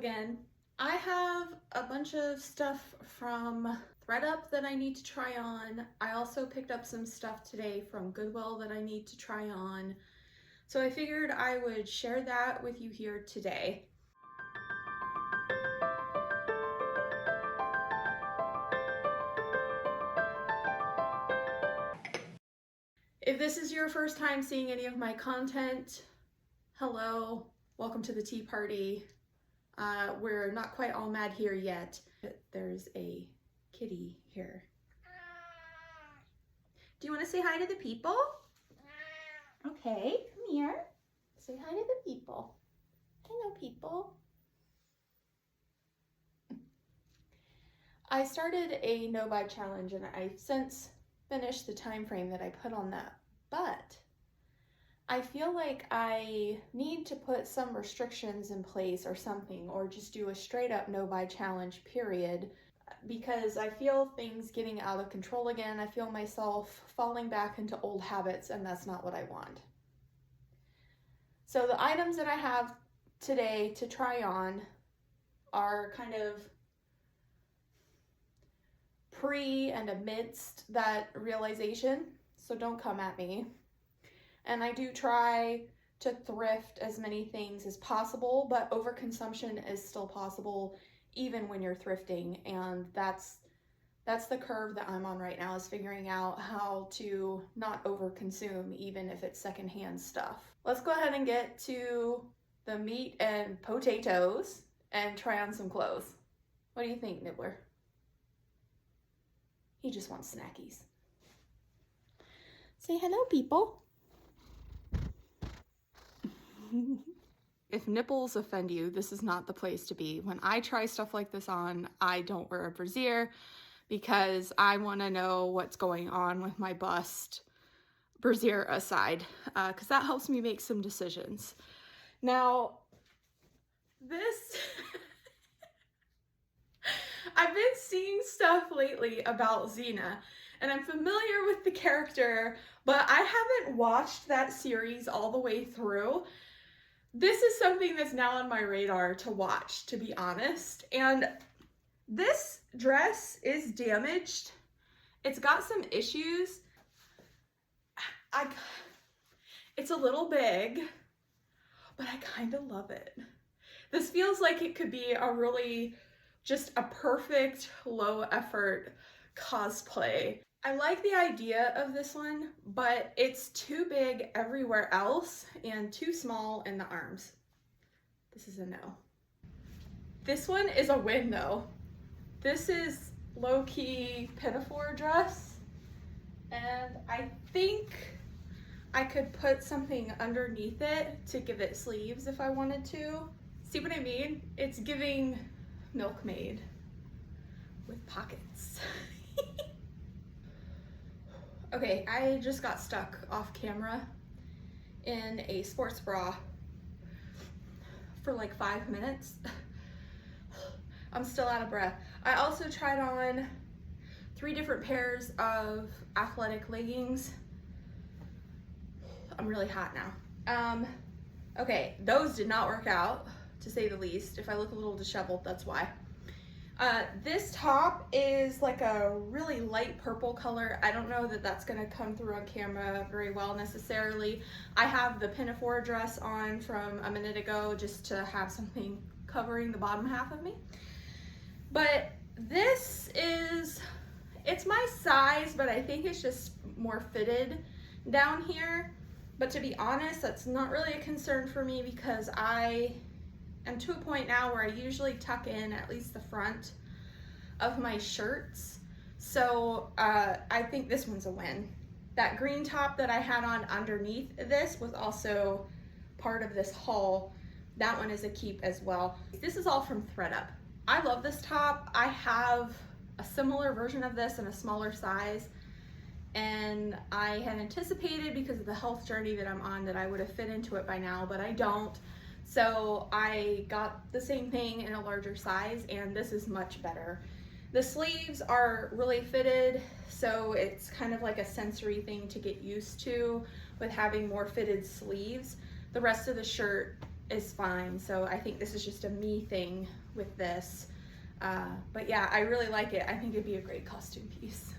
again. I have a bunch of stuff from Thrift that I need to try on. I also picked up some stuff today from Goodwill that I need to try on. So I figured I would share that with you here today. If this is your first time seeing any of my content, hello, welcome to the tea party. We're not quite all mad here yet. There's a kitty here. Do you want to say hi to the people? Okay, come here. Say hi to the people. Hello, people. I started a no-buy challenge and I've since finished the time frame that I put on that, but I feel like I need to put some restrictions in place or something, or just do a straight up no-buy challenge period, because I feel things getting out of control again. I feel myself falling back into old habits, and that's not what I want. So the items that I have today to try on are kind of pre and amidst that realization, so don't come at me. And I do try to thrift as many things as possible, but overconsumption is still possible even when you're thrifting, and that's the curve that I'm on right now, is figuring out how to not overconsume even if it's secondhand stuff. Let's go ahead and get to the meat and potatoes and try on some clothes. What do you think, Nibbler? He just wants snackies. Say hello, people. If nipples offend you, this is not the place to be. When I try stuff like this on, I don't wear a brassiere because I want to know what's going on with my bust, brassiere aside, because that helps me make some decisions. Now, this... I've been seeing stuff lately about Xena, and I'm familiar with the character, but I haven't watched that series all the way through. This is something that's now on my radar to watch, to be honest. And this dress is damaged. It's got some issues. It's a little big, but I kind of love it. This feels like it could be a really just a perfect low effort cosplay. I like the idea of this one, but it's too big everywhere else and too small in the arms. This is a no. This one is a win though. This is low-key pinafore dress, and I think I could put something underneath it to give it sleeves if I wanted to. See what I mean? It's giving milkmaid with pockets. Okay, I just got stuck off camera in a sports bra for like 5 minutes. I'm still out of breath. I also tried on 3 different pairs of athletic leggings. I'm really hot now. Okay, those did not work out, to say the least. If I look a little disheveled, that's why. This top is like a really light purple color. I don't know that that's gonna come through on camera very well necessarily. I have the pinafore dress on from a minute ago just to have something covering the bottom half of me. But this is, it's my size, but I think it's just more fitted down here. But to be honest, that's not really a concern for me because I am to a point now where I usually tuck in at least the front of my shirts. So I think this one's a win. That green top that I had on underneath this was also part of this haul. That one is a keep as well. This is all from Thrift. I love this top. I have a similar version of this in a smaller size, and I had anticipated, because of the health journey that I'm on, that I would have fit into it by now, but I don't. So I got the same thing in a larger size, and this is much better. The sleeves are really fitted, so it's kind of like a sensory thing to get used to with having more fitted sleeves. The rest of the shirt is fine. So I think this is just a me thing with this. But yeah, I really like it. I think it'd be a great costume piece.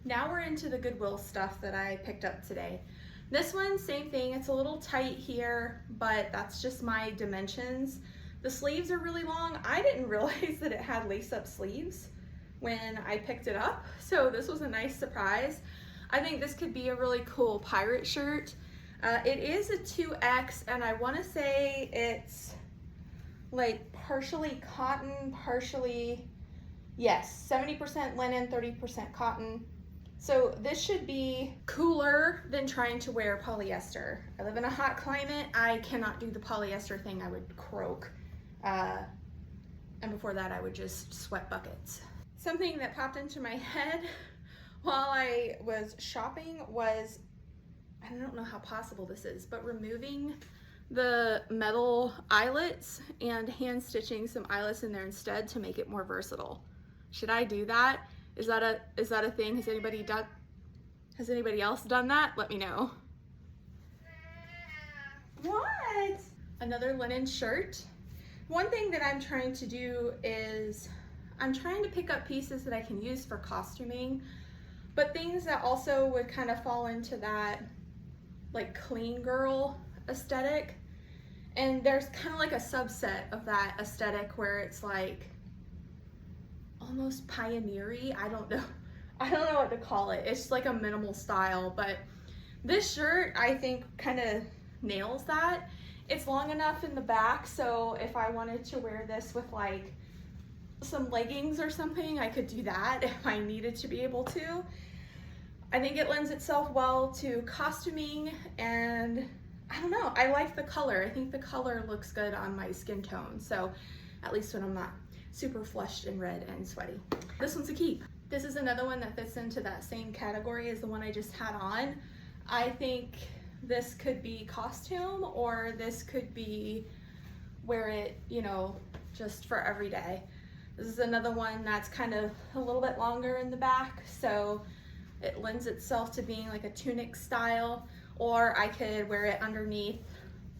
Now we're into the Goodwill stuff that I picked up today. This one, same thing. It's a little tight here, but that's just my dimensions. The sleeves are really long. I didn't realize that it had lace-up sleeves when I picked it up, so this was a nice surprise. I think this could be a really cool pirate shirt. It is a 2X, and I want to say it's like partially cotton, partially, yes, 70% linen, 30% cotton. So this should be cooler than trying to wear polyester. I live in a hot climate. I cannot do the polyester thing. I would croak. And before that, I would just sweat buckets. Something that popped into my head while I was shopping was, I don't know how possible this is, but removing the metal eyelets and hand stitching some eyelets in there instead to make it more versatile. Should I do that? Is that a thing? Has anybody else done that? Let me know. What? Another linen shirt. One thing that I'm trying to do is I'm trying to pick up pieces that I can use for costuming, but things that also would kind of fall into that like clean girl aesthetic. And there's kind of like a subset of that aesthetic where it's like almost pioneery. I don't know what to call it. It's like a minimal style, but this shirt I think kind of nails that. It's long enough in the back, so if I wanted to wear this with like some leggings or something, I could do that if I needed to be able to. I think it lends itself well to costuming, and I don't know, I like the color. I think the color looks good on my skin tone, so at least when I'm not super flushed and red and sweaty. This one's a keep. This is another one that fits into that same category as the one I just had on. I think this could be costume, or this could be wear it, you know, just for every day. This is another one that's kind of a little bit longer in the back, so it lends itself to being like a tunic style, or I could wear it underneath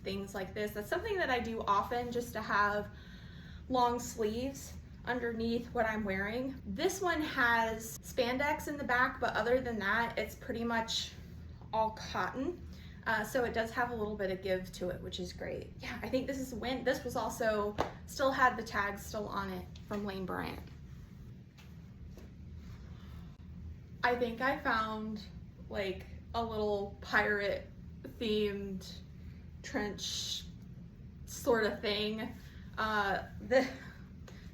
things like this. That's something that I do often, just to have long sleeves underneath what I'm wearing. This one has spandex in the back, but other than that, it's pretty much all cotton. So it does have a little bit of give to it, which is great. Yeah, I think this is when this was also still had the tags still on it from Lane Bryant. I think I found like a little pirate themed trench sort of thing. This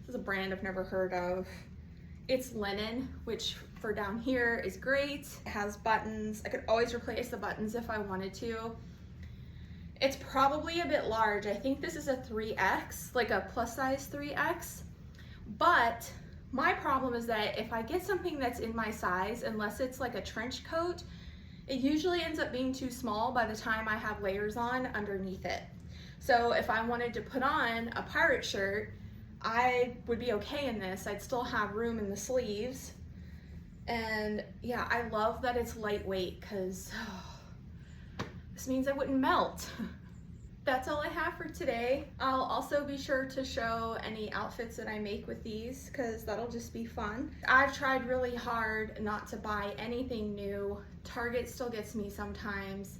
is a brand I've never heard of. It's linen, which for down here is great. It has buttons. I could always replace the buttons if I wanted to. It's probably a bit large. I think this is a 3X, like a plus size 3X. But my problem is that if I get something that's in my size, unless it's like a trench coat, it usually ends up being too small by the time I have layers on underneath it. So if I wanted to put on a pirate shirt, I would be okay in this. I'd still have room in the sleeves. And yeah, I love that it's lightweight, because this means I wouldn't melt. That's all I have for today. I'll also be sure to show any outfits that I make with these, because that'll just be fun. I've tried really hard not to buy anything new. Target still gets me sometimes.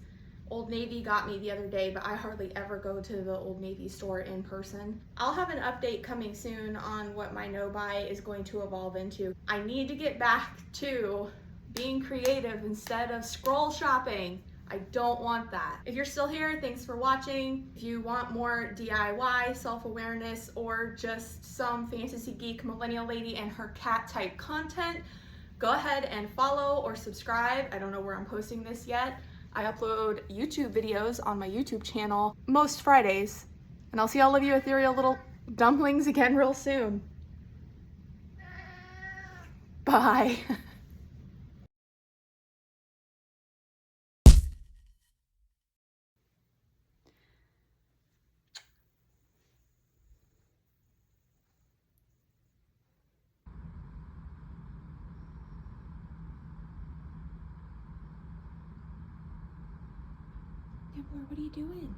Old Navy got me the other day, but I hardly ever go to the Old Navy store in person. I'll have an update coming soon on what my no-buy is going to evolve into. I need to get back to being creative instead of scroll shopping. I don't want that. If you're still here, thanks for watching. If you want more DIY, self-awareness, or just some fantasy geek millennial lady and her cat type content, go ahead and follow or subscribe. I don't know where I'm posting this yet. I upload YouTube videos on my YouTube channel most Fridays, and I'll see all of you ethereal little dumplings again real soon. Bye. Nibbler, what are you doing?